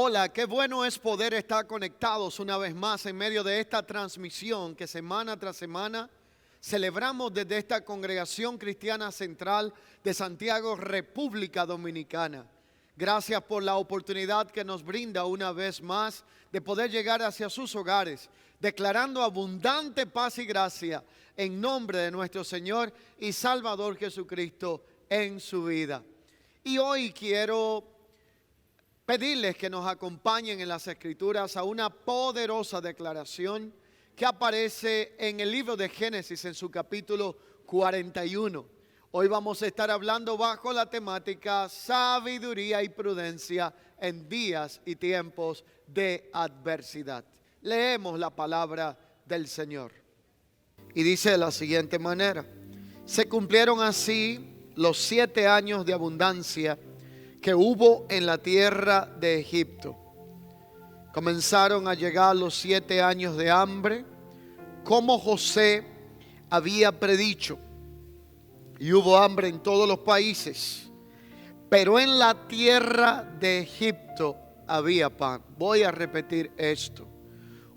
Hola, qué bueno es poder estar conectados una vez más en medio de esta transmisión que semana tras semana celebramos desde esta congregación cristiana central de Santiago, República Dominicana. Gracias por la oportunidad que nos brinda una vez más de poder llegar hacia sus hogares, declarando abundante paz y gracia en nombre de nuestro Señor y Salvador Jesucristo en su vida. Y hoy quiero pedirles que nos acompañen en las Escrituras a una poderosa declaración que aparece en el libro de Génesis en su capítulo 41. Hoy vamos a estar hablando bajo la temática sabiduría y prudencia en días y tiempos de adversidad. Leemos la palabra del Señor. Y dice de la siguiente manera: se cumplieron así los 7 años de abundancia que hubo en la tierra de Egipto. Comenzaron a llegar los 7 años de hambre, como José había predicho, y hubo hambre en todos los países, pero en la tierra de Egipto había pan. Voy a repetir esto: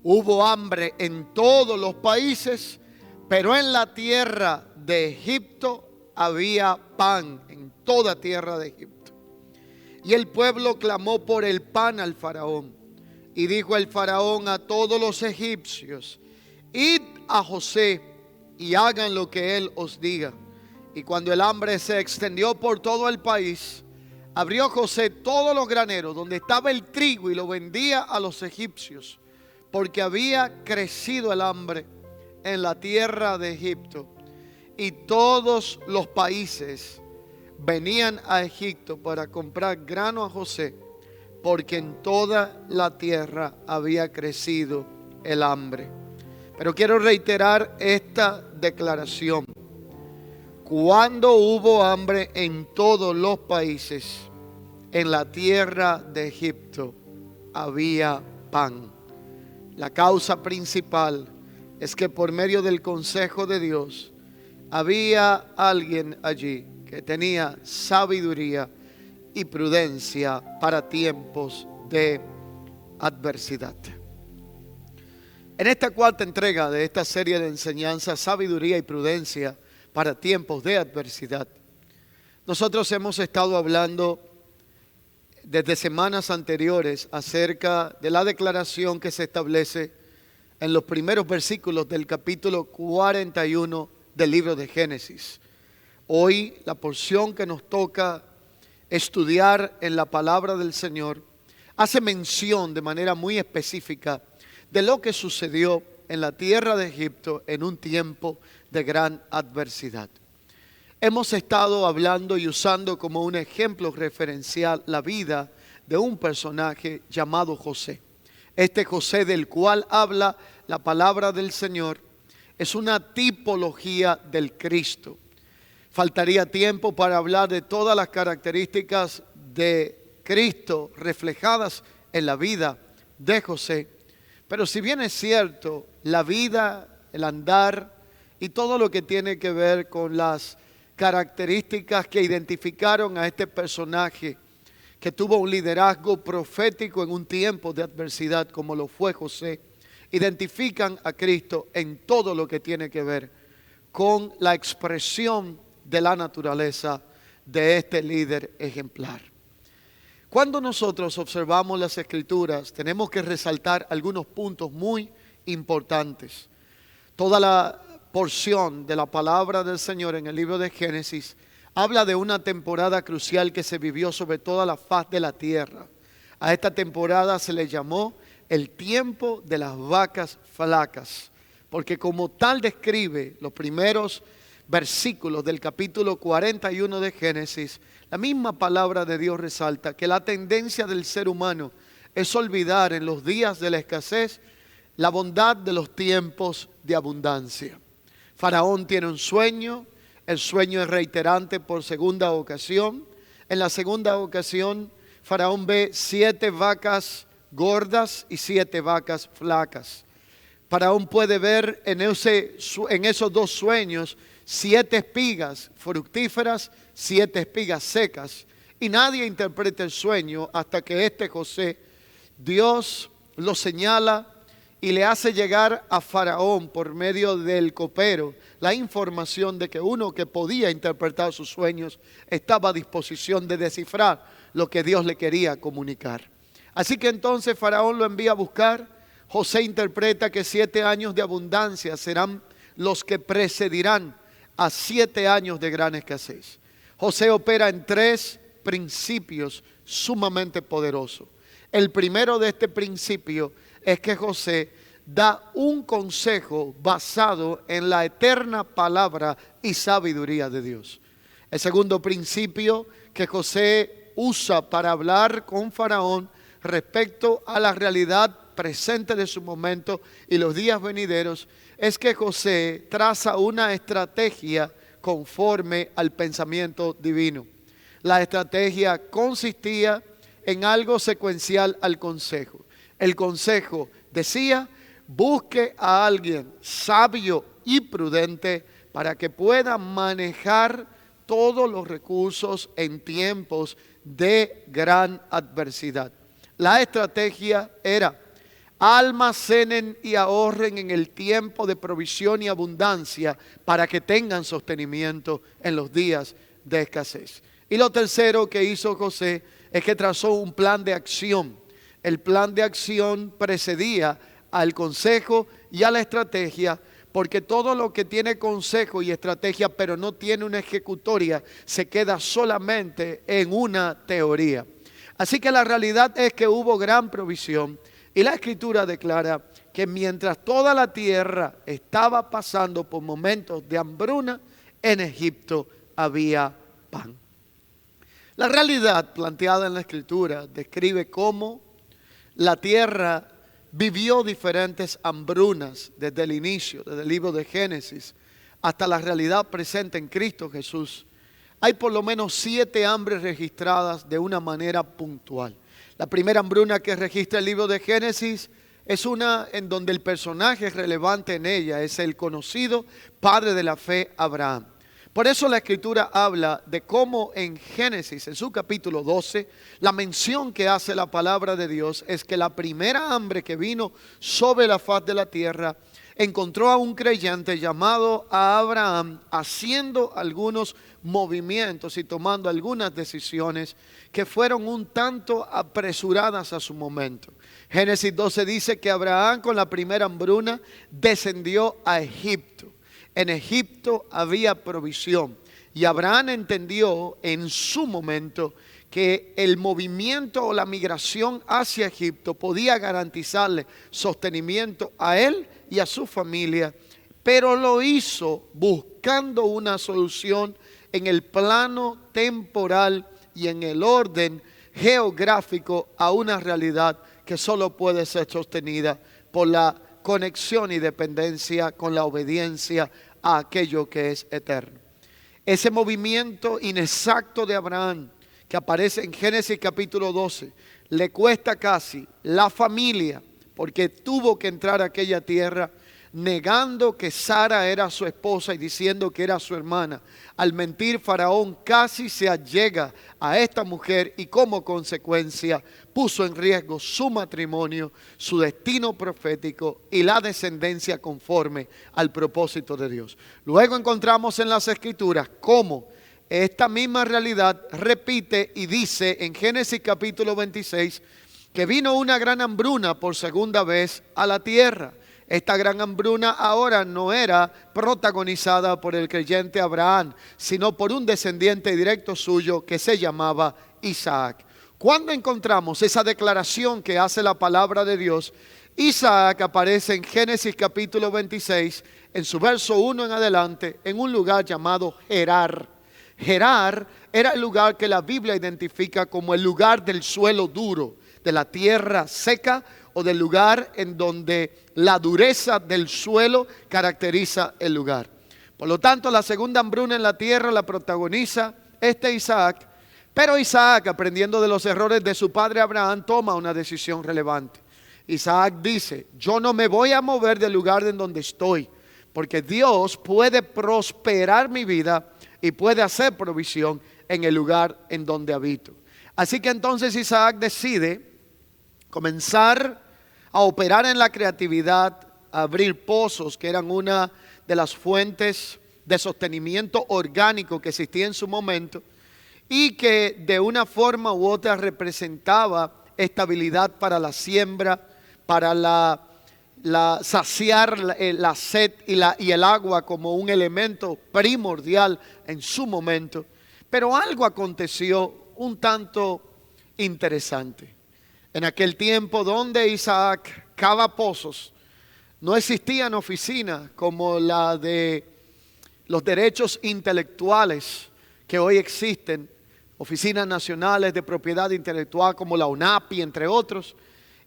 hubo hambre en todos los países, pero en la tierra de Egipto había pan, en toda tierra de Egipto. Y el pueblo clamó por el pan al faraón. Y dijo el faraón a todos los egipcios: id a José y hagan lo que él os diga. Y cuando el hambre se extendió por todo el país, abrió José todos los graneros donde estaba el trigo y lo vendía a los egipcios, porque había crecido el hambre en la tierra de Egipto. Y todos los países venían a Egipto para comprar grano a José, porque en toda la tierra había crecido el hambre. Pero quiero reiterar esta declaración: cuando hubo hambre en todos los países, en la tierra de Egipto había pan. La causa principal es que por medio del consejo de Dios había alguien allí que tenía sabiduría y prudencia para tiempos de adversidad. En esta cuarta entrega de esta serie de enseñanzas, sabiduría y prudencia para tiempos de adversidad, nosotros hemos estado hablando desde semanas anteriores acerca de la declaración que se establece en los primeros versículos del capítulo 41 del libro de Génesis. Hoy la porción que nos toca estudiar en la palabra del Señor hace mención de manera muy específica de lo que sucedió en la tierra de Egipto en un tiempo de gran adversidad. Hemos estado hablando y usando como un ejemplo referencial la vida de un personaje llamado José. Este José del cual habla la palabra del Señor es una tipología del Cristo. Faltaría tiempo para hablar de todas las características de Cristo reflejadas en la vida de José. Pero si bien es cierto, la vida, el andar y todo lo que tiene que ver con las características que identificaron a este personaje que tuvo un liderazgo profético en un tiempo de adversidad como lo fue José, identifican a Cristo en todo lo que tiene que ver con la expresión de la naturaleza de este líder ejemplar. Cuando nosotros observamos las Escrituras, tenemos que resaltar algunos puntos muy importantes. Toda la porción de la palabra del Señor en el libro de Génesis habla de una temporada crucial que se vivió sobre toda la faz de la tierra. A esta temporada se le llamó el tiempo de las vacas flacas, porque como tal describe los primeros versículos del capítulo 41 de Génesis, la misma palabra de Dios resalta que la tendencia del ser humano es olvidar en los días de la escasez la bondad de los tiempos de abundancia. Faraón tiene un sueño, el sueño es reiterante por segunda ocasión. En la segunda ocasión, Faraón ve 7 vacas gordas y 7 vacas flacas. Faraón puede ver en esos 2 sueños 7 espigas fructíferas, 7 espigas secas. Y nadie interpreta el sueño hasta que José Dios lo señala y le hace llegar a Faraón por medio del copero la información de que uno que podía interpretar sus sueños estaba a disposición de descifrar lo que Dios le quería comunicar. Así que entonces Faraón lo envía a buscar. José interpreta que 7 años de abundancia serán los que precedirán a 7 años de gran escasez. José opera en 3 principios sumamente poderosos. El primero de este principio es que José da un consejo basado en la eterna palabra y sabiduría de Dios. El segundo principio que José usa para hablar con Faraón respecto a la realidad presente de su momento y los días venideros es que José traza una estrategia conforme al pensamiento divino. La estrategia consistía en algo secuencial al consejo. El consejo decía: busque a alguien sabio y prudente para que pueda manejar todos los recursos en tiempos de gran adversidad. La estrategia era: almacenen y ahorren en el tiempo de provisión y abundancia para que tengan sostenimiento en los días de escasez. Y lo tercero que hizo José es que trazó un plan de acción. El plan de acción precedía al consejo y a la estrategia, porque todo lo que tiene consejo y estrategia pero no tiene una ejecutoria se queda solamente en una teoría. Así que la realidad es que hubo gran provisión y la Escritura declara que mientras toda la tierra estaba pasando por momentos de hambruna, en Egipto había pan. La realidad planteada en la Escritura describe cómo la tierra vivió diferentes hambrunas desde el inicio, desde el libro de Génesis, hasta la realidad presente en Cristo Jesús. Hay por lo menos 7 hambres registradas de una manera puntual. La primera hambruna que registra el libro de Génesis es una en donde el personaje relevante en ella es el conocido padre de la fe, Abraham. Por eso la Escritura habla de cómo en Génesis, en su capítulo 12, la mención que hace la palabra de Dios es que la primera hambre que vino sobre la faz de la tierra encontró a un creyente llamado a Abraham haciendo algunos movimientos y tomando algunas decisiones que fueron un tanto apresuradas a su momento. Génesis 12 dice que Abraham con la primera hambruna descendió a Egipto. En Egipto había provisión y Abraham entendió en su momento que el movimiento o la migración hacia Egipto podía garantizarle sostenimiento a él y a su familia, pero lo hizo buscando una solución en el plano temporal y en el orden geográfico a una realidad que solo puede ser sostenida por la conexión y dependencia con la obediencia a aquello que es eterno. Ese movimiento inexacto de Abraham que aparece en Génesis capítulo 12 le cuesta casi la familia, porque tuvo que entrar a aquella tierra negando que Sara era su esposa y diciendo que era su hermana. Al mentir, Faraón casi se allega a esta mujer y como consecuencia puso en riesgo su matrimonio, su destino profético y la descendencia conforme al propósito de Dios. Luego encontramos en las Escrituras cómo esta misma realidad repite y dice en Génesis capítulo 26 que vino una gran hambruna por segunda vez a la tierra. Esta gran hambruna ahora no era protagonizada por el creyente Abraham, sino por un descendiente directo suyo que se llamaba Isaac. Cuando encontramos esa declaración que hace la palabra de Dios, Isaac aparece en Génesis capítulo 26, en su verso 1 en adelante, en un lugar llamado Gerar. Gerar era el lugar que la Biblia identifica como el lugar del suelo duro, de la tierra seca, o del lugar en donde la dureza del suelo caracteriza el lugar. Por lo tanto, la segunda hambruna en la tierra la protagoniza Isaac, pero Isaac, aprendiendo de los errores de su padre Abraham, toma una decisión relevante. Isaac dice: yo no me voy a mover del lugar en donde estoy, porque Dios puede prosperar mi vida y puede hacer provisión en el lugar en donde habito. Así que entonces Isaac decide comenzar a operar en la creatividad, a abrir pozos que eran una de las fuentes de sostenimiento orgánico que existía en su momento y que de una forma u otra representaba estabilidad para la siembra, para saciar la sed y el agua como un elemento primordial en su momento. Pero algo aconteció un tanto interesante. En aquel tiempo donde Isaac cava pozos, no existían oficinas como la de los derechos intelectuales que hoy existen, oficinas nacionales de propiedad intelectual como la UNAPI, entre otros.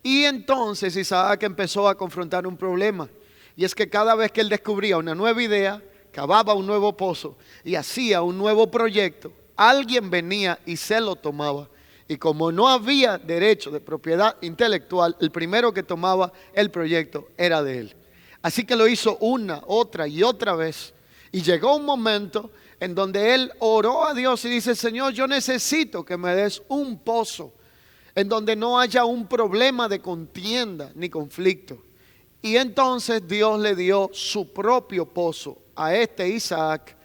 Y entonces Isaac empezó a confrontar un problema, y es que cada vez que él descubría una nueva idea, cavaba un nuevo pozo y hacía un nuevo proyecto, alguien venía y se lo tomaba. Y como no había derecho de propiedad intelectual, el primero que tomaba el proyecto era de él. Así que lo hizo una, otra y otra vez. Y llegó un momento en donde él oró a Dios y dice: Señor, yo necesito que me des un pozo en donde no haya un problema de contienda ni conflicto. Y entonces Dios le dio su propio pozo a este Isaac.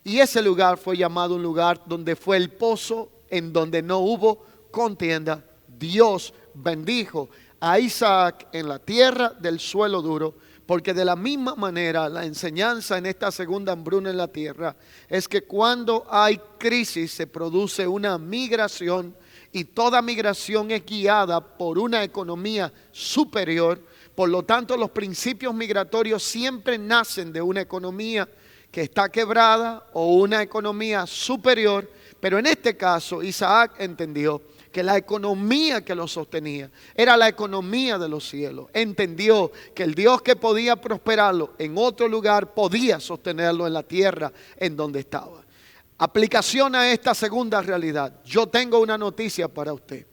Y ese lugar fue llamado un lugar donde fue el pozo en donde no hubo contienda. Dios bendijo a Isaac en la tierra del suelo duro, porque de la misma manera la enseñanza en esta segunda hambruna en la tierra es que cuando hay crisis se produce una migración, y toda migración es guiada por una economía superior. Por lo tanto, los principios migratorios siempre nacen de una economía que está quebrada o una economía superior. Pero en este caso Isaac entendió que la economía que lo sostenía era la economía de los cielos. Entendió que el Dios que podía prosperarlo en otro lugar podía sostenerlo en la tierra en donde estaba. Aplicación a esta segunda realidad. Yo tengo una noticia para usted.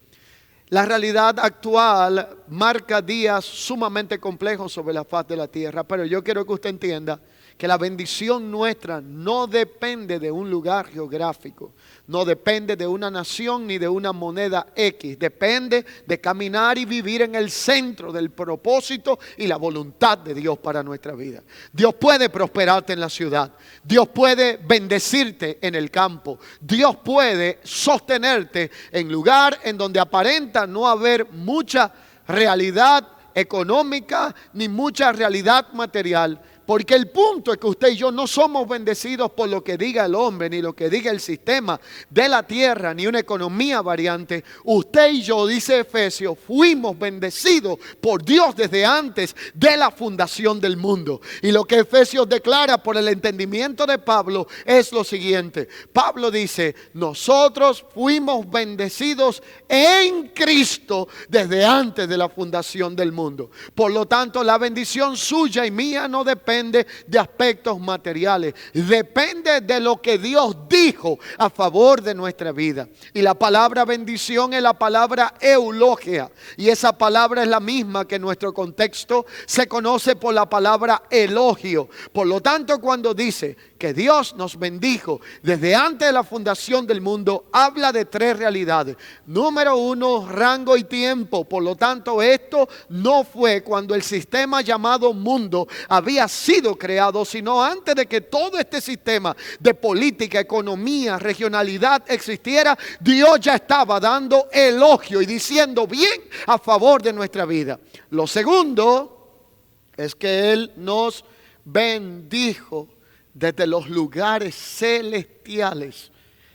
La realidad actual marca días sumamente complejos sobre la faz de la tierra, pero yo quiero que usted entienda que la bendición nuestra no depende de un lugar geográfico, no depende de una nación ni de una moneda X, depende de caminar y vivir en el centro del propósito y la voluntad de Dios para nuestra vida. Dios puede prosperarte en la ciudad, Dios puede bendecirte en el campo, Dios puede sostenerte en lugar en donde aparenta no haber mucha realidad económica ni mucha realidad material. Porque el punto es que usted y yo no somos bendecidos por lo que diga el hombre, ni lo que diga el sistema de la tierra, ni una economía variante. Usted y yo, dice Efesios, fuimos bendecidos por Dios desde antes de la fundación del mundo. Y lo que Efesios declara por el entendimiento de Pablo es lo siguiente. Pablo dice: nosotros fuimos bendecidos en Cristo desde antes de la fundación del mundo. Por lo tanto, la bendición suya y mía no depende de aspectos materiales, depende de lo que Dios dijo a favor de nuestra vida. Y la palabra bendición es la palabra eulogia, y esa palabra es la misma que en nuestro contexto se conoce por la palabra elogio. Por lo tanto, cuando dice que Dios nos bendijo desde antes de la fundación del mundo, habla de tres realidades. Número uno, rango y tiempo. Por lo tanto, esto no fue cuando el sistema llamado mundo había sido creado, sino antes de que todo este sistema de política, economía, regionalidad existiera. Dios ya estaba dando elogio y diciendo bien a favor de nuestra vida. Lo segundo es que Él nos bendijo desde los lugares celestiales.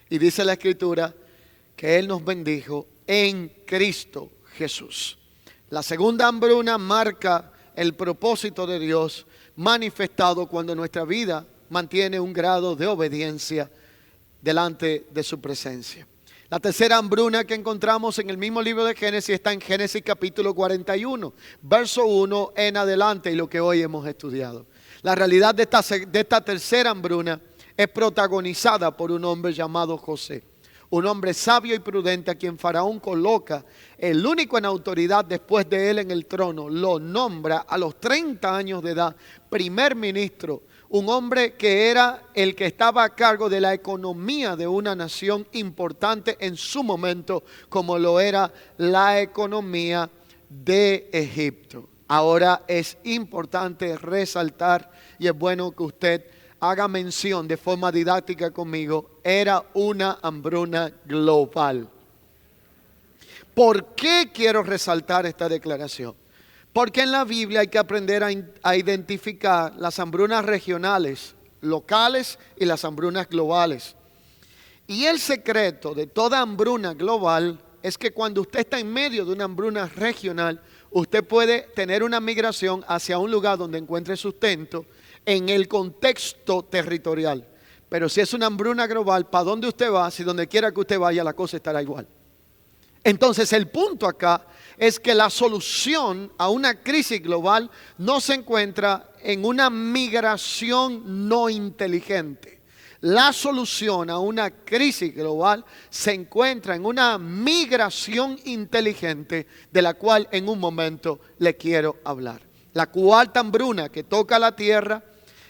Y dice la Escritura que Él nos bendijo en Cristo Jesús. La segunda hambruna marca el propósito de Dios manifestado cuando nuestra vida mantiene un grado de obediencia delante de su presencia. La tercera hambruna que encontramos en el mismo libro de Génesis está en Génesis capítulo 41, verso 1 en adelante, y lo que hoy hemos estudiado. La realidad de esta tercera hambruna es protagonizada por un hombre llamado José, un hombre sabio y prudente a quien Faraón coloca el único en autoridad después de él en el trono. Lo nombra a los 30 años de edad primer ministro, un hombre que era el que estaba a cargo de la economía de una nación importante en su momento, como lo era la economía de Egipto. Ahora es importante resaltar, y es bueno que usted haga mención de forma didáctica conmigo, era una hambruna global. ¿Por qué quiero resaltar esta declaración? Porque en la Biblia hay que aprender a identificar las hambrunas regionales, locales y las hambrunas globales. Y el secreto de toda hambruna global es que cuando usted está en medio de una hambruna regional, usted puede tener una migración hacia un lugar donde encuentre sustento en el contexto territorial. Pero si es una hambruna global, ¿para dónde usted va? Si donde quiera que usted vaya, la cosa estará igual. Entonces el punto acá es que la solución a una crisis global no se encuentra en una migración no inteligente. La solución a una crisis global se encuentra en una migración inteligente, de la cual en un momento le quiero hablar. La cuarta hambruna que toca la tierra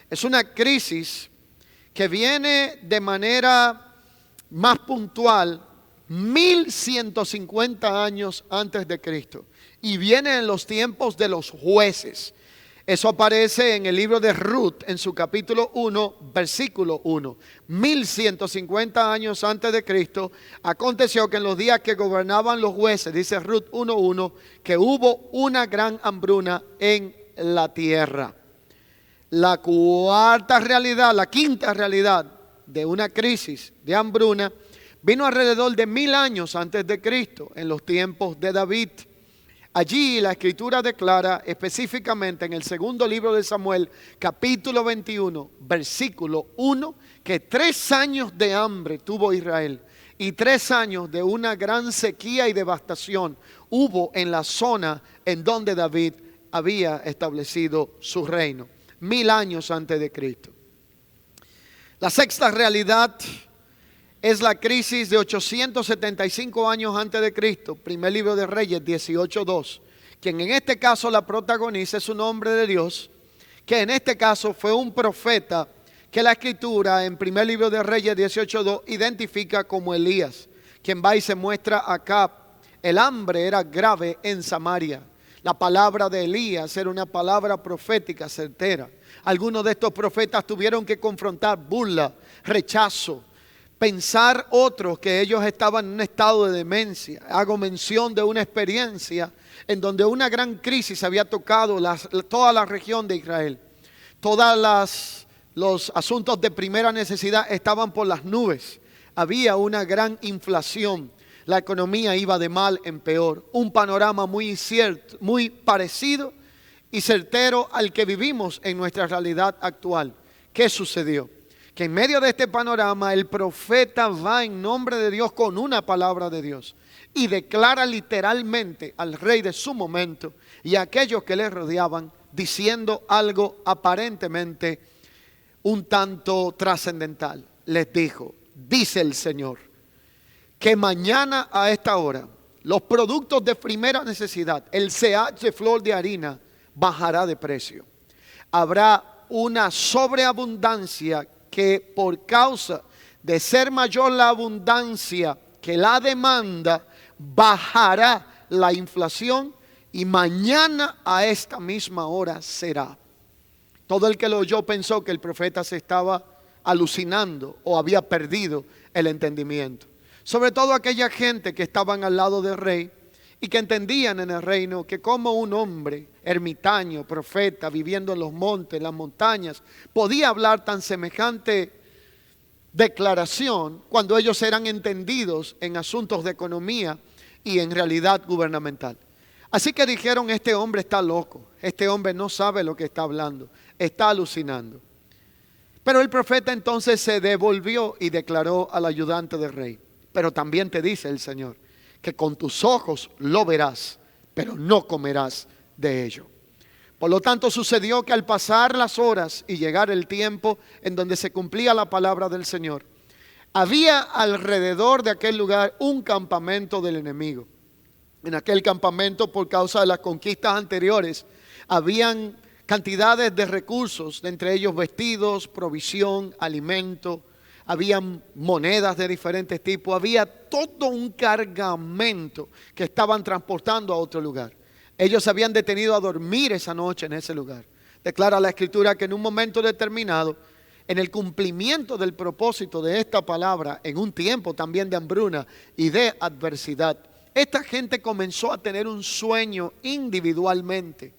es una crisis que viene de manera más puntual 1150 años antes de Cristo, y viene en los tiempos de los jueces. Eso aparece en el libro de Ruth, en su capítulo 1, versículo 1. 1150 años antes de Cristo, aconteció que en los días que gobernaban los jueces, dice Ruth 1:1, que hubo una gran hambruna en la tierra. La cuarta realidad, la quinta realidad de una crisis de hambruna vino alrededor de 1000 años antes de Cristo, en los tiempos de David. Allí la Escritura declara específicamente en el segundo libro de Samuel, capítulo 21, versículo 1, que 3 años de hambre tuvo Israel y 3 años de una gran sequía y devastación hubo en la zona en donde David había establecido su reino, 1000 años antes de Cristo. La sexta realidad es la crisis de 875 años antes de Cristo, primer libro de Reyes 18:2. Quien en este caso la protagoniza es un hombre de Dios, que en este caso fue un profeta que la Escritura en primer libro de Reyes 18:2 identifica como Elías, quien va y se muestra acá. El hambre era grave en Samaria. La palabra de Elías era una palabra profética certera. Algunos de estos profetas tuvieron que confrontar burla, rechazo, pensar otros que ellos estaban en un estado de demencia. Hago mención de una experiencia en donde una gran crisis había tocado toda la región de Israel. Todos los asuntos de primera necesidad estaban por las nubes. Había una gran inflación. La economía iba de mal en peor. Un panorama muy cierto, muy parecido y certero al que vivimos en nuestra realidad actual. ¿Qué sucedió? Que en medio de este panorama el profeta va en nombre de Dios con una palabra de Dios y declara literalmente al rey de su momento y a aquellos que le rodeaban, diciendo algo aparentemente un tanto trascendental. Les dijo: dice el Señor, que mañana a esta hora los productos de primera necesidad, el CH de flor de harina, bajará de precio. Habrá una sobreabundancia que, por causa de ser mayor la abundancia que la demanda, bajará la inflación, y mañana a esta misma hora será. Todo el que lo oyó pensó que el profeta se estaba alucinando o había perdido el entendimiento. Sobre todo aquella gente que estaban al lado del rey y que entendían en el reino que como un hombre ermitaño, profeta, viviendo en los montes, en las montañas, podía hablar tan semejante declaración cuando ellos eran entendidos en asuntos de economía y en realidad gubernamental. Así que dijeron: este hombre está loco, este hombre no sabe lo que está hablando, está alucinando. Pero el profeta entonces se devolvió y declaró al ayudante del rey: pero también te dice el Señor que con tus ojos lo verás, pero no comerás de ello. Por lo tanto, sucedió que al pasar las horas y llegar el tiempo en donde se cumplía la palabra del Señor, había alrededor de aquel lugar un campamento del enemigo. En aquel campamento, por causa de las conquistas anteriores, habían cantidades de recursos, de entre ellos vestidos, provisión, alimento. Habían monedas de diferentes tipos, había todo un cargamento que estaban transportando a otro lugar. Ellos se habían detenido a dormir esa noche en ese lugar. Declara la Escritura que en un momento determinado, en el cumplimiento del propósito de esta palabra, en un tiempo también de hambruna y de adversidad, esta gente comenzó a tener un sueño individualmente.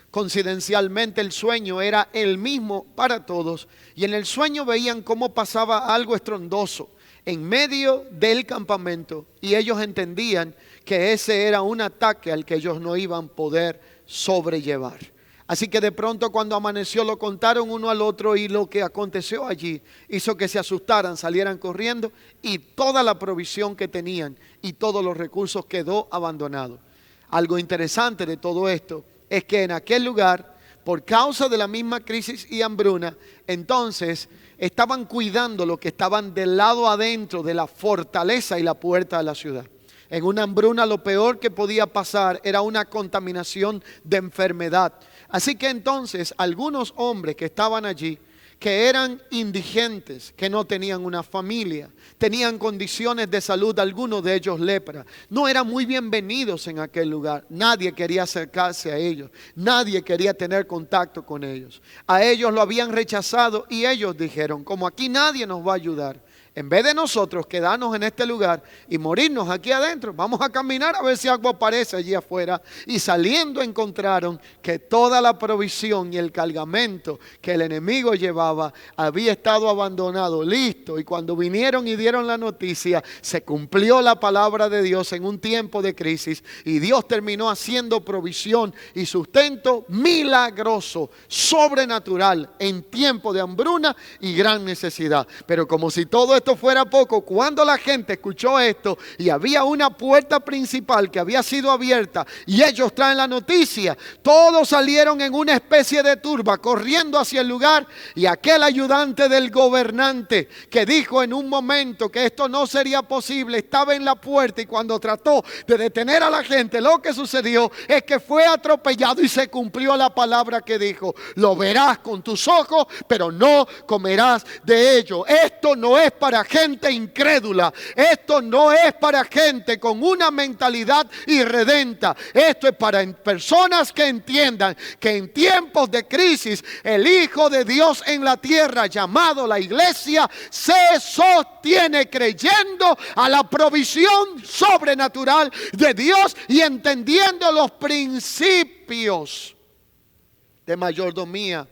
Coincidencialmente el sueño era el mismo para todos, y en el sueño veían cómo pasaba algo estrondoso en medio del campamento, y ellos entendían que ese era un ataque al que ellos no iban a poder sobrellevar. Así que de pronto, cuando amaneció, lo contaron uno al otro, y lo que aconteció allí hizo que se asustaran, salieran corriendo, y toda la provisión que tenían y todos los recursos quedó abandonado. Algo interesante de todo esto es que en aquel lugar, por causa de la misma crisis y hambruna, entonces estaban cuidando lo que estaban del lado adentro de la fortaleza y la puerta de la ciudad. En una hambruna lo peor que podía pasar era una contaminación de enfermedad. Así que entonces algunos hombres que estaban allí, que eran indigentes, que no tenían una familia, tenían condiciones de salud, algunos de ellos lepra, no eran muy bienvenidos en aquel lugar. Nadie quería acercarse a ellos, nadie quería tener contacto con ellos. A ellos lo habían rechazado, y ellos dijeron: como aquí nadie nos va a ayudar, en vez de nosotros quedarnos en este lugar y morirnos aquí adentro, vamos a caminar a ver si algo aparece allí afuera. Y saliendo encontraron que toda la provisión y el cargamento que el enemigo llevaba había estado abandonado, listo. Y cuando vinieron y dieron la noticia, se cumplió la palabra de Dios en un tiempo de crisis, y Dios terminó haciendo provisión y sustento milagroso, sobrenatural, en tiempo de hambruna y gran necesidad. Pero como si todo esto fuera poco, cuando la gente escuchó esto y había una puerta principal que había sido abierta y ellos traen la noticia, todos salieron en una especie de turba corriendo hacia el lugar, y aquel ayudante del gobernante que dijo en un momento que esto no sería posible estaba en la puerta, y cuando trató de detener a la gente, lo que sucedió es que fue atropellado y se cumplió la palabra que dijo: lo verás con tus ojos, pero no comerás de ello. Esto no es para gente incrédula, esto no es para gente con una mentalidad irredenta, esto es para personas que entiendan que en tiempos de crisis el Hijo de Dios en la tierra, llamado la iglesia, se sostiene creyendo a la provisión sobrenatural de Dios y entendiendo los principios de mayordomía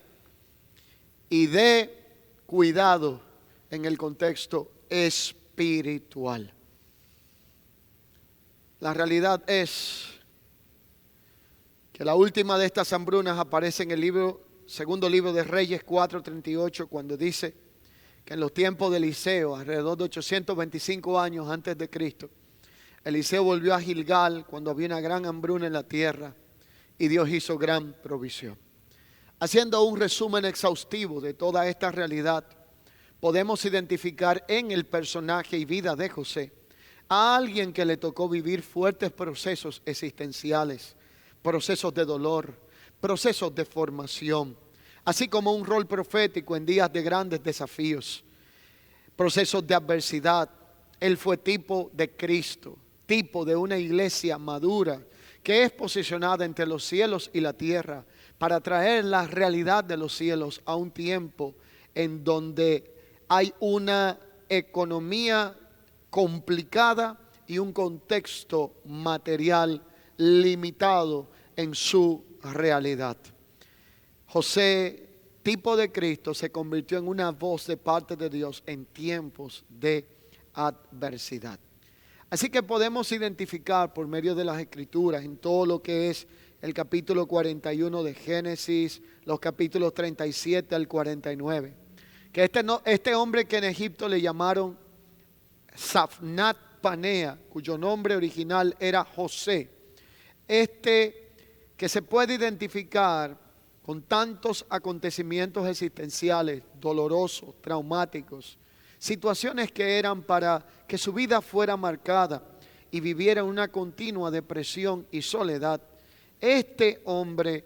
y de cuidado en el contexto espiritual. La realidad es que la última de estas hambrunas aparece en el segundo libro de Reyes 4:38, cuando dice que en los tiempos de Eliseo, alrededor de 825 años antes de Cristo, Eliseo volvió a Gilgal cuando había una gran hambruna en la tierra, y Dios hizo gran provisión. Haciendo un resumen exhaustivo de toda esta realidad, podemos identificar en el personaje y vida de José a alguien que le tocó vivir fuertes procesos existenciales, procesos de dolor, procesos de formación, así como un rol profético en días de grandes desafíos, procesos de adversidad. Él fue tipo de Cristo, tipo de una iglesia madura que es posicionada entre los cielos y la tierra para traer la realidad de los cielos a un tiempo en donde hay una economía complicada y un contexto material limitado en su realidad. José, tipo de Cristo, se convirtió en una voz de parte de Dios en tiempos de adversidad. Así que podemos identificar por medio de las Escrituras, en todo lo que es el capítulo 41 de Génesis, los capítulos 37 al 49, que este hombre que en Egipto le llamaron Safnat Panea, cuyo nombre original era José, que se puede identificar con tantos acontecimientos existenciales, dolorosos, traumáticos, situaciones que eran para que su vida fuera marcada y viviera una continua depresión y soledad. Este hombre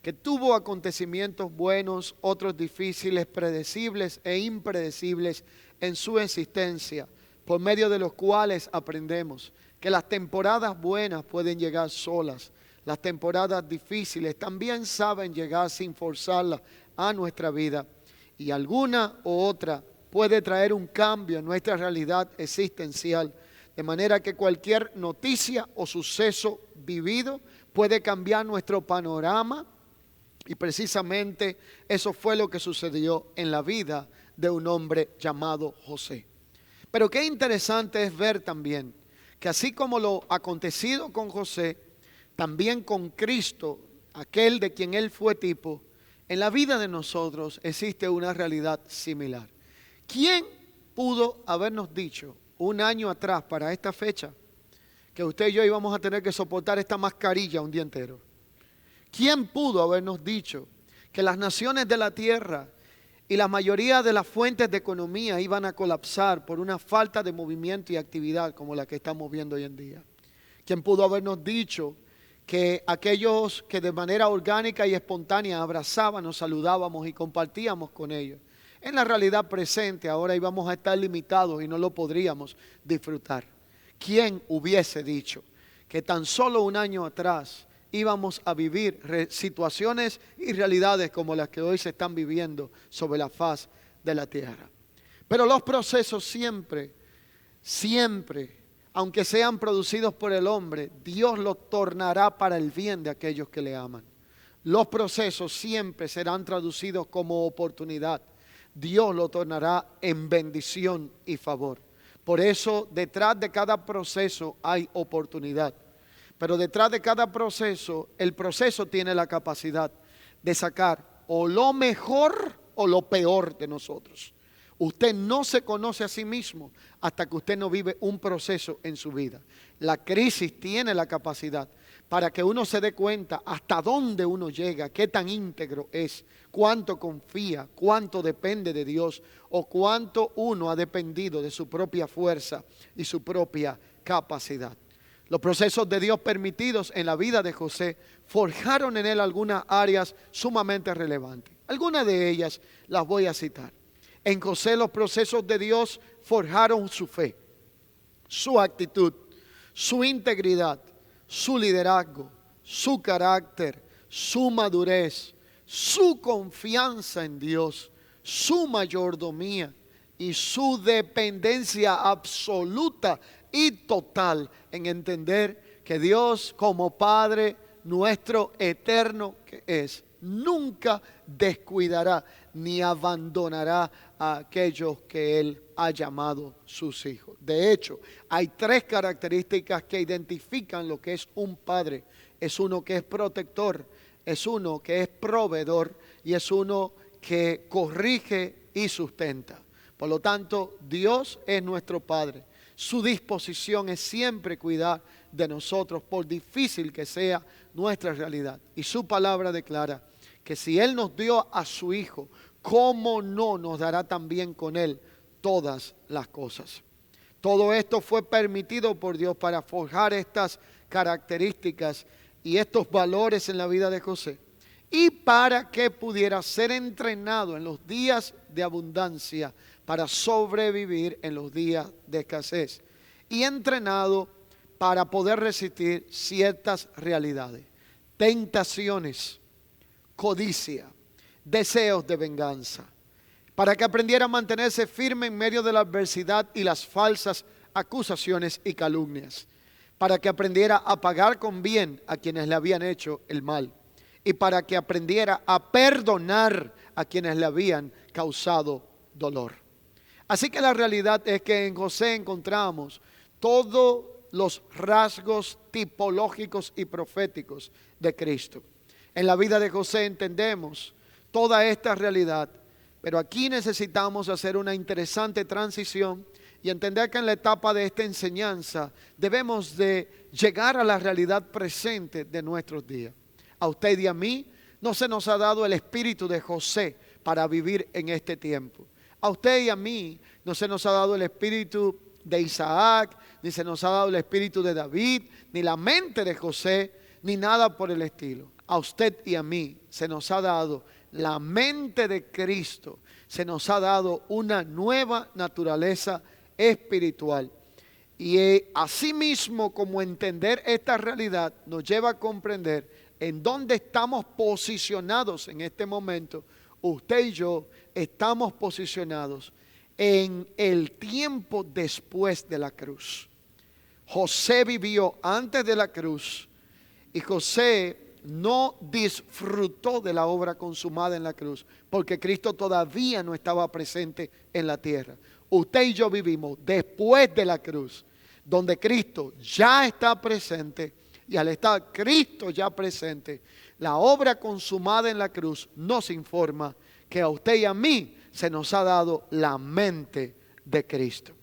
que tuvo acontecimientos buenos, otros difíciles, predecibles e impredecibles en su existencia, por medio de los cuales aprendemos que las temporadas buenas pueden llegar solas, las temporadas difíciles también saben llegar sin forzarlas a nuestra vida. Y alguna u otra puede traer un cambio en nuestra realidad existencial. De manera que cualquier noticia o suceso vivido puede cambiar nuestro panorama. Y precisamente eso fue lo que sucedió en la vida de un hombre llamado José. Pero qué interesante es ver también que así como lo acontecido con José, también con Cristo, aquel de quien él fue tipo, en la vida de nosotros existe una realidad similar. ¿Quién pudo habernos dicho un año atrás para esta fecha que usted y yo íbamos a tener que soportar esta mascarilla un día entero? ¿Quién pudo habernos dicho que las naciones de la tierra y la mayoría de las fuentes de economía iban a colapsar por una falta de movimiento y actividad como la que estamos viendo hoy en día? ¿Quién pudo habernos dicho que aquellos que de manera orgánica y espontánea abrazábamos, saludábamos y compartíamos con ellos, en la realidad presente ahora íbamos a estar limitados y no lo podríamos disfrutar? ¿Quién hubiese dicho que tan solo un año atrás íbamos a vivir situaciones y realidades como las que hoy se están viviendo sobre la faz de la tierra? Pero los procesos siempre, aunque sean producidos por el hombre, Dios los tornará para el bien de aquellos que le aman. Los procesos siempre serán traducidos como oportunidad. Dios lo tornará en bendición y favor. Por eso detrás de cada proceso hay oportunidad. Pero detrás de cada proceso, el proceso tiene la capacidad de sacar o lo mejor o lo peor de nosotros. Usted no se conoce a sí mismo hasta que usted no vive un proceso en su vida. La crisis tiene la capacidad para que uno se dé cuenta hasta dónde uno llega, qué tan íntegro es, cuánto confía, cuánto depende de Dios o cuánto uno ha dependido de su propia fuerza y su propia capacidad. Los procesos de Dios permitidos en la vida de José forjaron en él algunas áreas sumamente relevantes. Algunas de ellas las voy a citar. En José los procesos de Dios forjaron su fe, su actitud, su integridad, su liderazgo, su carácter, su madurez, su confianza en Dios, su mayordomía y su dependencia absoluta y total en entender que Dios como Padre nuestro eterno que es, nunca descuidará ni abandonará a aquellos que Él ha llamado sus hijos. De hecho, hay tres características que identifican lo que es un padre. Es uno que es protector, es uno que es proveedor y es uno que corrige y sustenta. Por lo tanto, Dios es nuestro Padre. Su disposición es siempre cuidar de nosotros, por difícil que sea nuestra realidad. Y su palabra declara que si Él nos dio a su Hijo, ¿cómo no nos dará también con Él todas las cosas? Todo esto fue permitido por Dios para forjar estas características y estos valores en la vida de José, y para que pudiera ser entrenado en los días de abundancia para sobrevivir en los días de escasez, y entrenado para poder resistir ciertas realidades, tentaciones, codicia, deseos de venganza, para que aprendiera a mantenerse firme en medio de la adversidad y las falsas acusaciones y calumnias, para que aprendiera a pagar con bien a quienes le habían hecho el mal, y para que aprendiera a perdonar a quienes le habían causado dolor. Así que la realidad es que en José encontramos todos los rasgos tipológicos y proféticos de Cristo. En la vida de José entendemos toda esta realidad, pero aquí necesitamos hacer una interesante transición y entender que en la etapa de esta enseñanza debemos de llegar a la realidad presente de nuestros días. A usted y a mí no se nos ha dado el espíritu de José para vivir en este tiempo. A usted y a mí no se nos ha dado el espíritu de Isaac, ni se nos ha dado el espíritu de David, ni la mente de José, ni nada por el estilo. A usted y a mí se nos ha dado la mente de Cristo, se nos ha dado una nueva naturaleza espiritual. Y asimismo, como entender esta realidad nos lleva a comprender en dónde estamos posicionados en este momento. Usted y yo estamos posicionados en el tiempo después de la cruz. José vivió antes de la cruz y José no disfrutó de la obra consumada en la cruz porque Cristo todavía no estaba presente en la tierra. Usted y yo vivimos después de la cruz, donde Cristo ya está presente, y al estar Cristo ya presente, la obra consumada en la cruz nos informa que a usted y a mí se nos ha dado la mente de Cristo.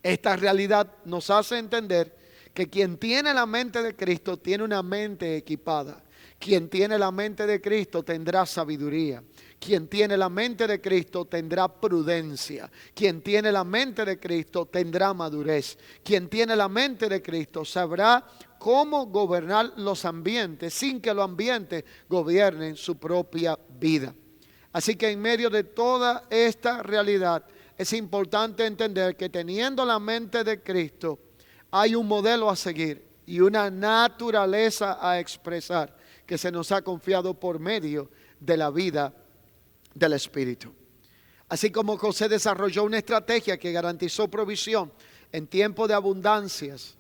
Esta realidad nos hace entender que quien tiene la mente de Cristo tiene una mente equipada. Quien tiene la mente de Cristo tendrá sabiduría. Quien tiene la mente de Cristo tendrá prudencia. Quien tiene la mente de Cristo tendrá madurez. Quien tiene la mente de Cristo sabrá cómo gobernar los ambientes sin que los ambientes gobiernen su propia vida. Así que en medio de toda esta realidad es importante entender que teniendo la mente de Cristo hay un modelo a seguir y una naturaleza a expresar que se nos ha confiado por medio de la vida del Espíritu. Así como José desarrolló una estrategia que garantizó provisión en tiempo de abundancias,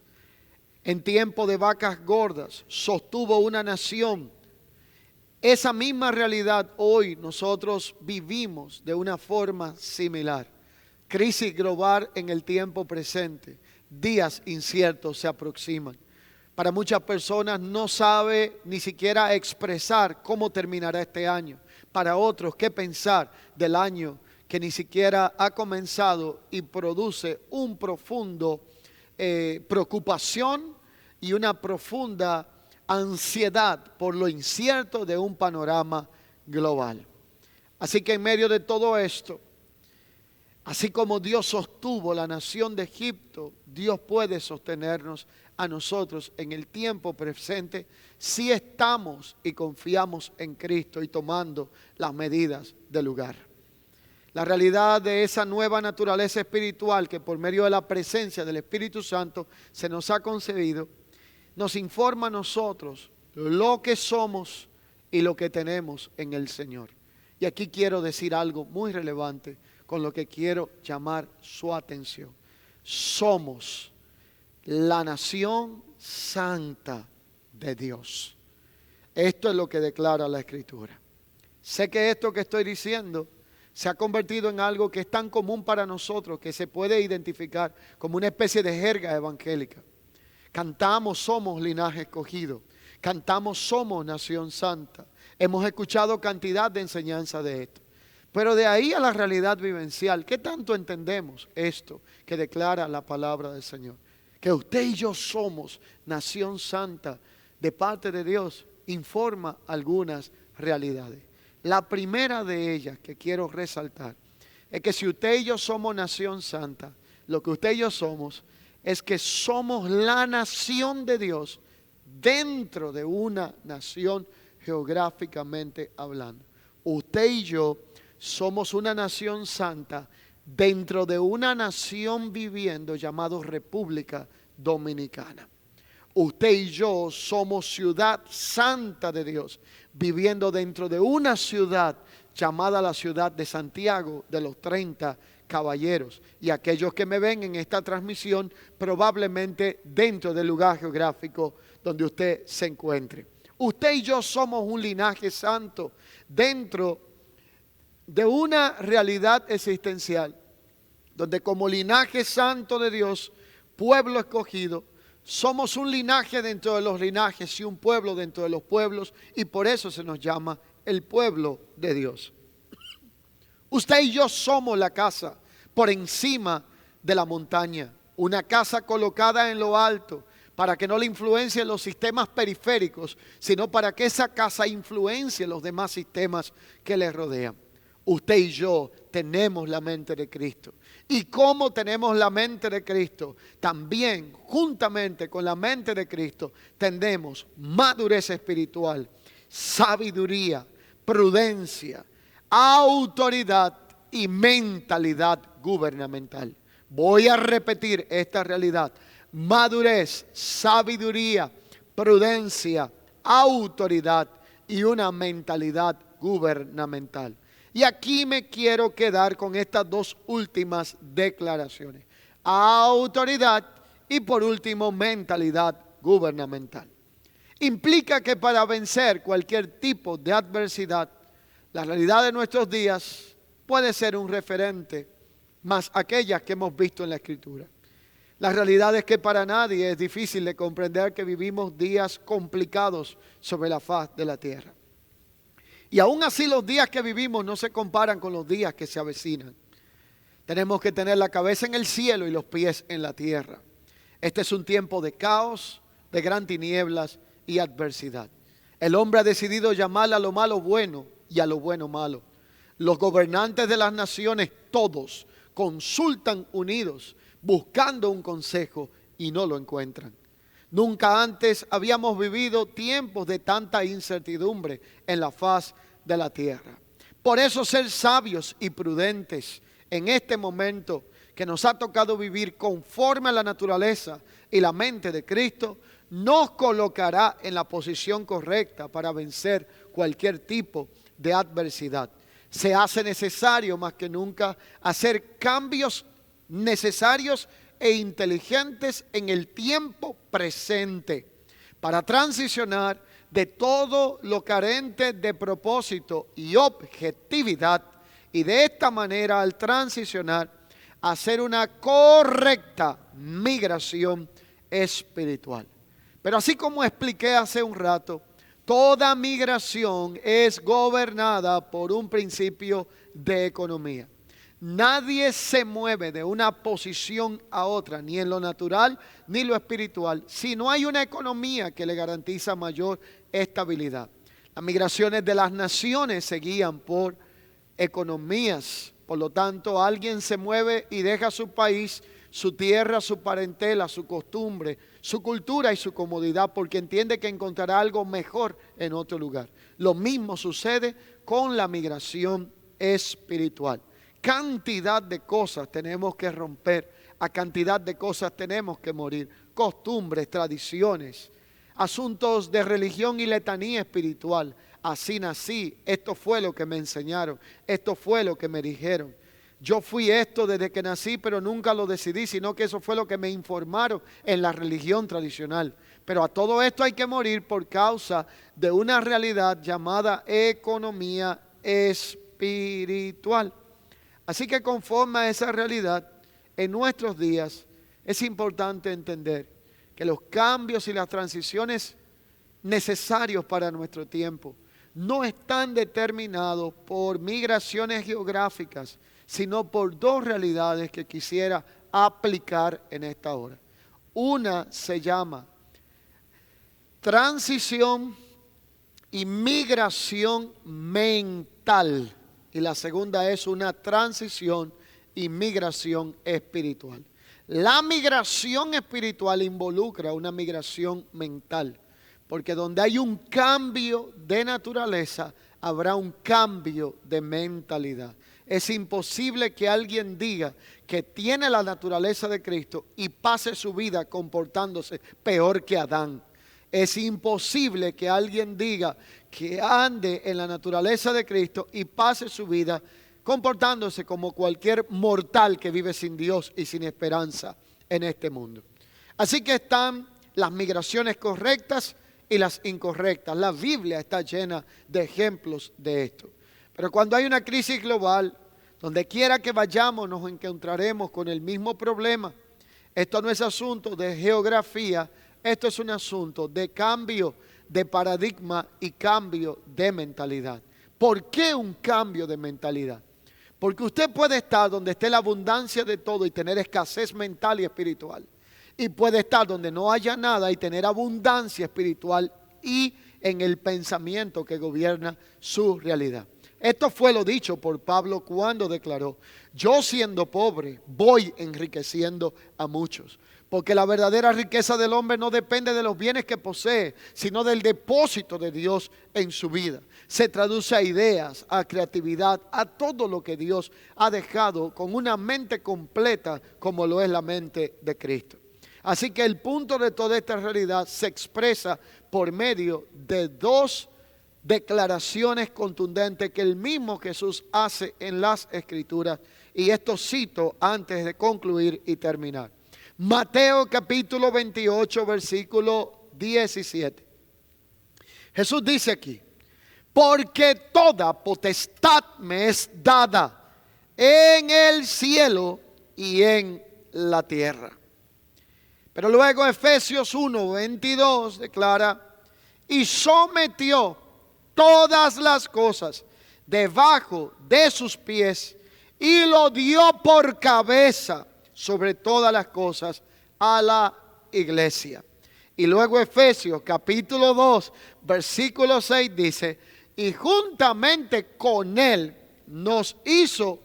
en tiempo de vacas gordas, sostuvo una nación. Esa misma realidad hoy nosotros vivimos de una forma similar. Crisis global en el tiempo presente. Días inciertos se aproximan. Para muchas personas no sabe ni siquiera expresar cómo terminará este año. Para otros, qué pensar del año que ni siquiera ha comenzado y produce un profundo preocupación y una profunda ansiedad por lo incierto de un panorama global. Así que en medio de todo esto, así como Dios sostuvo la nación de Egipto, Dios puede sostenernos a nosotros en el tiempo presente si estamos y confiamos en Cristo y tomando las medidas del lugar. La realidad de esa nueva naturaleza espiritual que por medio de la presencia del Espíritu Santo se nos ha concedido, nos informa a nosotros lo que somos y lo que tenemos en el Señor. Y aquí quiero decir algo muy relevante con lo que quiero llamar su atención. Somos la nación santa de Dios. Esto es lo que declara la Escritura. Sé que esto que estoy diciendo se ha convertido en algo que es tan común para nosotros que se puede identificar como una especie de jerga evangélica. Cantamos somos linaje escogido. Cantamos somos nación santa. Hemos escuchado cantidad de enseñanza de esto. Pero de ahí a la realidad vivencial, ¿qué tanto entendemos esto que declara la palabra del Señor? Que usted y yo somos nación santa de parte de Dios, informa algunas realidades. La primera de ellas que quiero resaltar es que si usted y yo somos nación santa, lo que usted y yo somos es que somos la nación de Dios dentro de una nación geográficamente hablando. Usted y yo somos una nación santa dentro de una nación viviendo llamado República Dominicana. Usted y yo somos ciudad santa de Dios, viviendo dentro de una ciudad llamada la ciudad de Santiago de los 30 caballeros. Y aquellos que me ven en esta transmisión, probablemente dentro del lugar geográfico donde usted se encuentre. Usted y yo somos un linaje santo dentro de una realidad existencial, donde como linaje santo de Dios, pueblo escogido, somos un linaje dentro de los linajes y un pueblo dentro de los pueblos, y por eso se nos llama el pueblo de Dios. Usted y yo somos la casa por encima de la montaña, una casa colocada en lo alto para que no le influencien los sistemas periféricos, sino para que esa casa influencie los demás sistemas que le rodean. Usted y yo tenemos la mente de Cristo. Y como tenemos la mente de Cristo, también juntamente con la mente de Cristo, tenemos madurez espiritual, sabiduría, prudencia, autoridad y mentalidad gubernamental. Voy a repetir esta realidad. madurez, sabiduría, prudencia, autoridad y una mentalidad gubernamental. Y aquí me quiero quedar con estas dos últimas declaraciones: autoridad y, por último, mentalidad gubernamental. Implica que para vencer cualquier tipo de adversidad, la realidad de nuestros días puede ser un referente, más aquellas que hemos visto en la Escritura. La realidad es que para nadie es difícil de comprender que vivimos días complicados sobre la faz de la tierra. Y aún así los días que vivimos no se comparan con los días que se avecinan. Tenemos que tener la cabeza en el cielo y los pies en la tierra. Este es un tiempo de caos, de gran tinieblas y adversidad. El hombre ha decidido llamar a lo malo bueno y a lo bueno malo. Los gobernantes de las naciones todos consultan unidos, buscando un consejo, y no lo encuentran. Nunca antes habíamos vivido tiempos de tanta incertidumbre en la faz de la tierra. Por eso ser sabios y prudentes en este momento que nos ha tocado vivir conforme a la naturaleza y la mente de Cristo, nos colocará en la posición correcta para vencer cualquier tipo de adversidad. Se hace necesario más que nunca hacer cambios necesarios e inteligentes en el tiempo presente para transicionar de todo lo carente de propósito y objetividad, y de esta manera, al transicionar, hacer una correcta migración espiritual. Pero así como expliqué hace un rato, toda migración es gobernada por un principio de economía. Nadie se mueve de una posición a otra, ni en lo natural ni lo espiritual, si no hay una economía que le garantiza mayor estabilidad. Las migraciones de las naciones se guían por economías. Por lo tanto, alguien se mueve y deja su país, su tierra, su parentela, su costumbre, su cultura y su comodidad, porque entiende que encontrará algo mejor en otro lugar. Lo mismo sucede con la migración espiritual. Cantidad de cosas tenemos que romper, a cantidad de cosas tenemos que morir. Costumbres, tradiciones, asuntos de religión y letanía espiritual. Así nací, esto fue lo que me enseñaron, esto fue lo que me dijeron. Yo fui esto desde que nací, pero nunca lo decidí, sino que eso fue lo que me informaron en la religión tradicional. Pero a todo esto hay que morir por causa de una realidad llamada economía espiritual. Así que conforme a esa realidad, en nuestros días es importante entender que los cambios y las transiciones necesarios para nuestro tiempo no están determinados por migraciones geográficas, sino por dos realidades que quisiera aplicar en esta hora. Una se llama transición y migración mental, y la segunda es una transición y migración espiritual. La migración espiritual involucra una migración mental, porque donde hay un cambio de naturaleza, habrá un cambio de mentalidad. Es imposible que alguien diga que tiene la naturaleza de Cristo y pase su vida comportándose peor que Adán. Es imposible que alguien diga que ande en la naturaleza de Cristo y pase su vida comportándose como cualquier mortal que vive sin Dios y sin esperanza en este mundo. Así que están las migraciones correctas y las incorrectas. La Biblia está llena de ejemplos de esto. Pero cuando hay una crisis global, donde quiera que vayamos nos encontraremos con el mismo problema. Esto no es asunto de geografía, esto es un asunto de cambio de paradigma y cambio de mentalidad. ¿Por qué un cambio de mentalidad? Porque usted puede estar donde esté la abundancia de todo y tener escasez mental y espiritual. Y puede estar donde no haya nada y tener abundancia espiritual y en el pensamiento que gobierna su realidad. Esto fue lo dicho por Pablo cuando declaró: yo siendo pobre voy enriqueciendo a muchos. Porque la verdadera riqueza del hombre no depende de los bienes que posee, sino del depósito de Dios en su vida. Se traduce a ideas, a creatividad, a todo lo que Dios ha dejado con una mente completa como lo es la mente de Cristo. Así que el punto de toda esta realidad se expresa por medio de dos declaraciones contundentes que el mismo Jesús hace en las Escrituras. Y esto cito antes de concluir y terminar. Mateo capítulo 28, versículo 17. Jesús dice aquí: porque toda potestad me es dada en el cielo y en la tierra. Pero luego Efesios 1, 22 declara: y sometió todas las cosas debajo de sus pies y lo dio por cabeza sobre todas las cosas a la iglesia. Y luego Efesios capítulo 2 versículo 6 dice: y juntamente con él nos hizo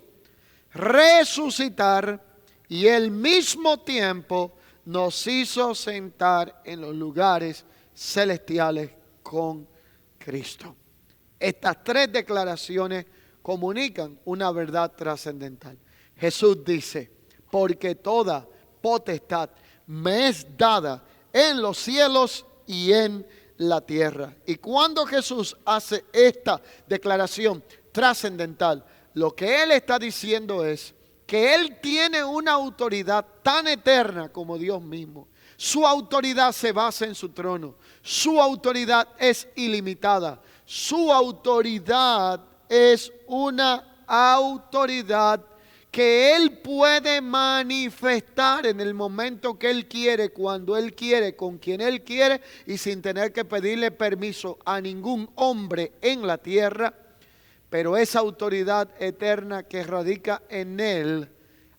resucitar y al mismo tiempo nos hizo sentar en los lugares celestiales con Cristo. Estas tres declaraciones comunican una verdad trascendental. Jesús dice: porque toda potestad me es dada en los cielos y en la tierra. Y cuando Jesús hace esta declaración trascendental, lo que Él está diciendo es que Él tiene una autoridad tan eterna como Dios mismo. Su autoridad se basa en su trono. Su autoridad es ilimitada. Su autoridad es una autoridad que Él puede manifestar en el momento que Él quiere, cuando Él quiere, con quien Él quiere y sin tener que pedirle permiso a ningún hombre en la tierra. Pero esa autoridad eterna que radica en Él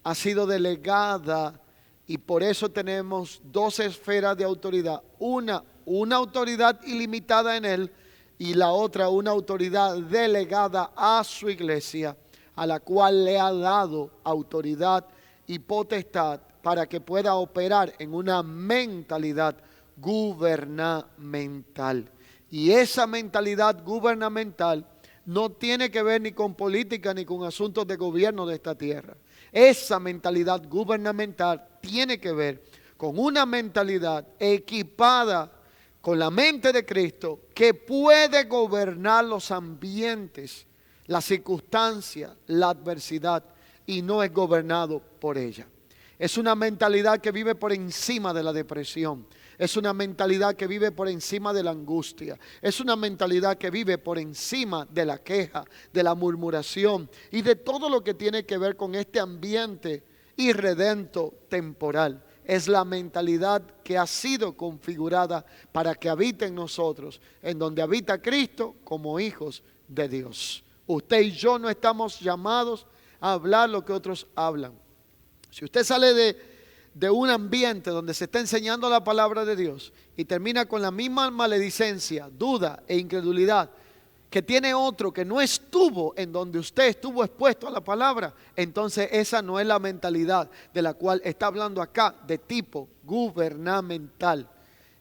ha sido delegada y por eso tenemos dos esferas de autoridad. Una autoridad ilimitada en Él y la otra una autoridad delegada a su iglesia, a la cual le ha dado autoridad y potestad para que pueda operar en una mentalidad gubernamental. Y esa mentalidad gubernamental no tiene que ver ni con política ni con asuntos de gobierno de esta tierra. Esa mentalidad gubernamental tiene que ver con una mentalidad equipada con la mente de Cristo que puede gobernar los ambientes, la circunstancia, la adversidad y no es gobernado por ella. Es una mentalidad que vive por encima de la depresión. Es una mentalidad que vive por encima de la angustia. Es una mentalidad que vive por encima de la queja, de la murmuración y de todo lo que tiene que ver con este ambiente irredento temporal. Es la mentalidad que ha sido configurada para que habite en nosotros, en donde habita Cristo como hijos de Dios. Usted y yo no estamos llamados a hablar lo que otros hablan. Si usted sale de un ambiente donde se está enseñando la palabra de Dios y termina con la misma maledicencia, duda e incredulidad que tiene otro que no estuvo en donde usted estuvo expuesto a la palabra, entonces esa no es la mentalidad de la cual está hablando acá, de tipo gubernamental.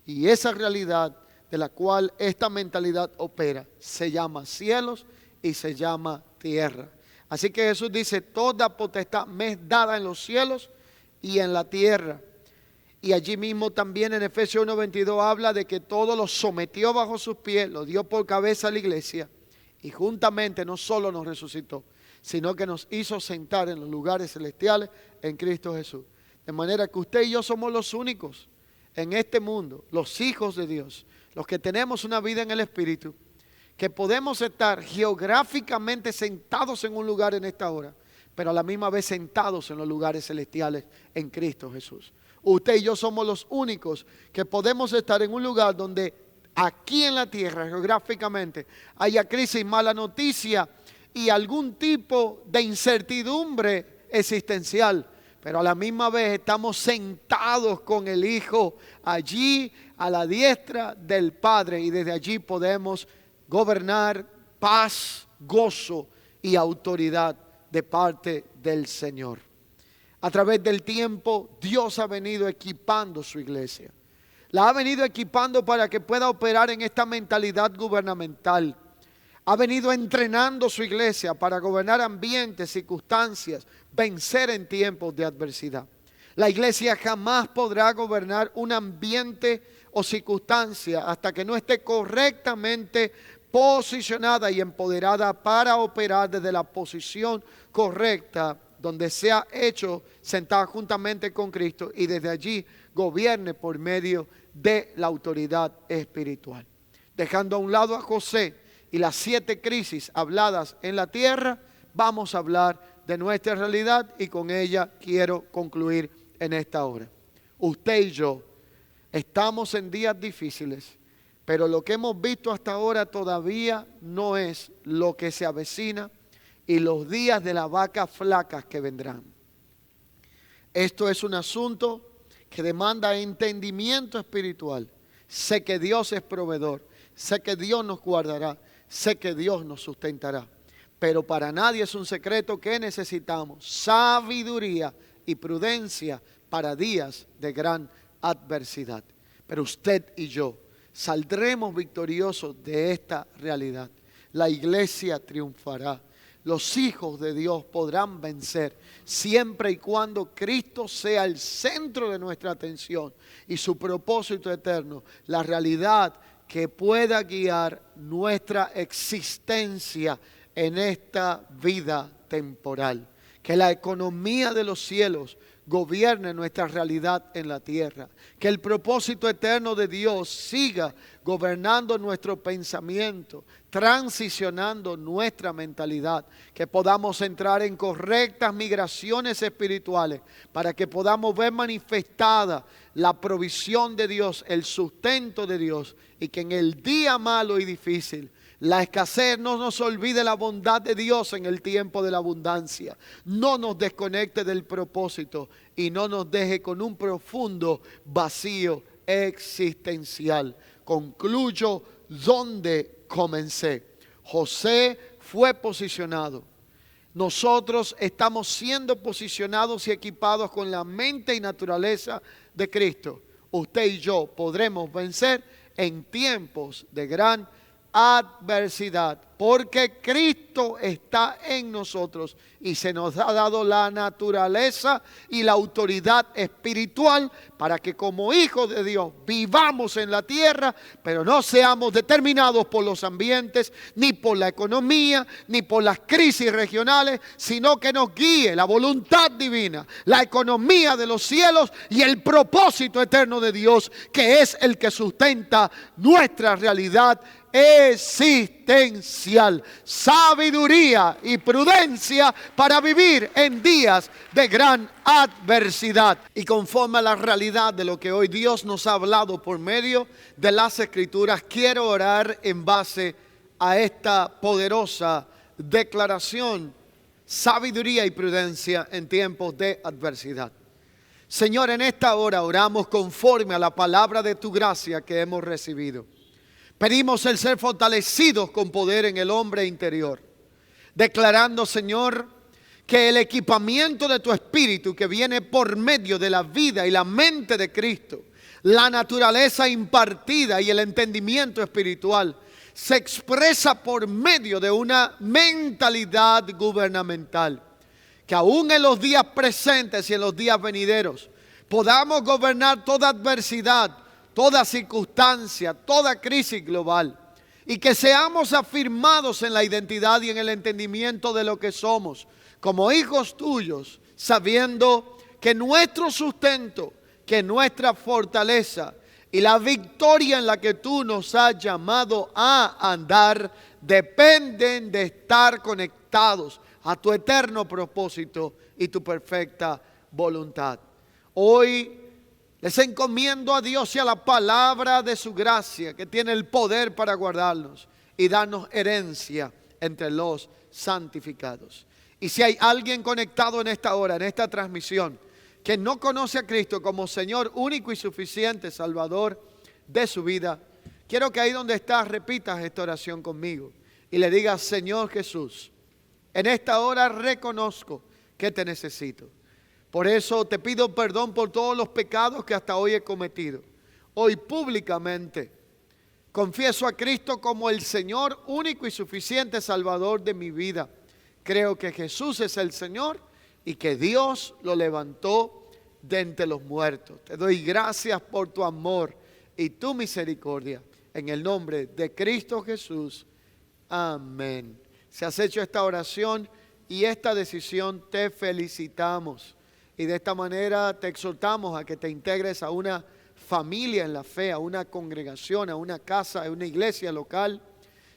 Y esa realidad de la cual esta mentalidad opera se llama cielos y se llama tierra. Así que Jesús dice: toda potestad me es dada en los cielos y en la tierra. Y allí mismo también en Efesios 1:22 habla de que todo lo sometió bajo sus pies, lo dio por cabeza a la iglesia y juntamente no solo nos resucitó, sino que nos hizo sentar en los lugares celestiales en Cristo Jesús. De manera que usted y yo somos los únicos en este mundo, los hijos de Dios, los que tenemos una vida en el Espíritu, que podemos estar geográficamente sentados en un lugar en esta hora, pero a la misma vez sentados en los lugares celestiales en Cristo Jesús. Usted y yo somos los únicos que podemos estar en un lugar donde aquí en la tierra geográficamente haya crisis, mala noticia y algún tipo de incertidumbre existencial, pero a la misma vez estamos sentados con el Hijo allí a la diestra del Padre y desde allí podemos gobernar paz, gozo y autoridad de parte del Señor. A través del tiempo, Dios ha venido equipando su iglesia. La ha venido equipando para que pueda operar en esta mentalidad gubernamental. Ha venido entrenando su iglesia para gobernar ambientes, circunstancias, vencer en tiempos de adversidad. La iglesia jamás podrá gobernar un ambiente o circunstancia hasta que no esté correctamente posicionada y empoderada para operar desde la posición correcta, donde sea hecho sentada juntamente con Cristo y desde allí gobierne por medio de la autoridad espiritual. Dejando a un lado a José y las 7 crisis habladas en la tierra, vamos a hablar de nuestra realidad y con ella quiero concluir en esta hora. Usted y yo estamos en días difíciles, pero lo que hemos visto hasta ahora todavía no es lo que se avecina y los días de las vacas flacas que vendrán. Esto es un asunto que demanda entendimiento espiritual. Sé que Dios es proveedor, sé que Dios nos guardará, sé que Dios nos sustentará. Pero para nadie es un secreto que necesitamos sabiduría y prudencia para días de gran adversidad. Pero usted y yo saldremos victoriosos de esta realidad. La iglesia triunfará. Los hijos de Dios podrán vencer siempre y cuando Cristo sea el centro de nuestra atención y su propósito eterno, la realidad que pueda guiar nuestra existencia en esta vida temporal. Que la economía de los cielos gobierne nuestra realidad en la tierra. Que el propósito eterno de Dios siga gobernando nuestro pensamiento, transicionando nuestra mentalidad. Que podamos entrar en correctas migraciones espirituales para que podamos ver manifestada la provisión de Dios, el sustento de Dios, y que en el día malo y difícil la escasez no nos olvide la bondad de Dios en el tiempo de la abundancia. No nos desconecte del propósito y no nos deje con un profundo vacío existencial. Concluyo donde comencé. José fue posicionado. Nosotros estamos siendo posicionados y equipados con la mente y naturaleza de Cristo. Usted y yo podremos vencer en tiempos de gran adversidad, porque Cristo está en nosotros y se nos ha dado la naturaleza y la autoridad espiritual para que como hijos de Dios vivamos en la tierra, pero no seamos determinados por los ambientes, ni por la economía, ni por las crisis regionales, sino que nos guíe la voluntad divina, la economía de los cielos y el propósito eterno de Dios, que es el que sustenta nuestra realidad existencial, sabiduría y prudencia para vivir en días de gran adversidad. Y conforme a la realidad de lo que hoy Dios nos ha hablado por medio de las Escrituras, quiero orar en base a esta poderosa declaración: sabiduría y prudencia en tiempos de adversidad. Señor, en esta hora oramos conforme a la palabra de tu gracia que hemos recibido. Pedimos el ser fortalecidos con poder en el hombre interior, declarando, Señor, que el equipamiento de tu Espíritu que viene por medio de la vida y la mente de Cristo, la naturaleza impartida y el entendimiento espiritual, se expresa por medio de una mentalidad gubernamental. Que aún en los días presentes y en los días venideros podamos gobernar toda adversidad, toda circunstancia, toda crisis global, y que seamos afirmados en la identidad y en el entendimiento de lo que somos como hijos tuyos, sabiendo que nuestro sustento, que nuestra fortaleza y la victoria en la que tú nos has llamado a andar dependen de estar conectados a tu eterno propósito y tu perfecta voluntad. Hoy les encomiendo a Dios y a la palabra de su gracia, que tiene el poder para guardarnos y darnos herencia entre los santificados. Y si hay alguien conectado en esta hora, en esta transmisión, que no conoce a Cristo como Señor único y suficiente Salvador de su vida, quiero que ahí donde estás repitas esta oración conmigo y le digas: Señor Jesús, en esta hora reconozco que te necesito. Por eso te pido perdón por todos los pecados que hasta hoy he cometido. Hoy públicamente confieso a Cristo como el Señor único y suficiente Salvador de mi vida. Creo que Jesús es el Señor y que Dios lo levantó de entre los muertos. Te doy gracias por tu amor y tu misericordia. En el nombre de Cristo Jesús. Amén. Si has hecho esta oración y esta decisión, te felicitamos. Y de esta manera te exhortamos a que te integres a una familia en la fe, a una congregación, a una casa, a una iglesia local.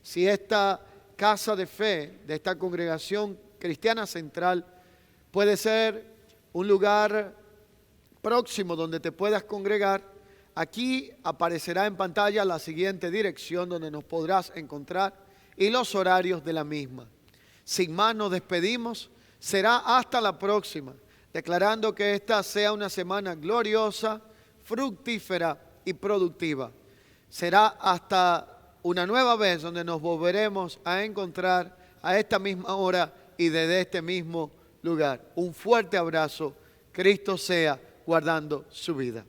Si esta casa de fe, de esta congregación cristiana central, puede ser un lugar próximo donde te puedas congregar, aquí aparecerá en pantalla la siguiente dirección donde nos podrás encontrar y los horarios de la misma. Sin más nos despedimos, será hasta la próxima, declarando que esta sea una semana gloriosa, fructífera y productiva. Será hasta una nueva vez donde nos volveremos a encontrar a esta misma hora y desde este mismo lugar. Un fuerte abrazo. Cristo sea guardando su vida.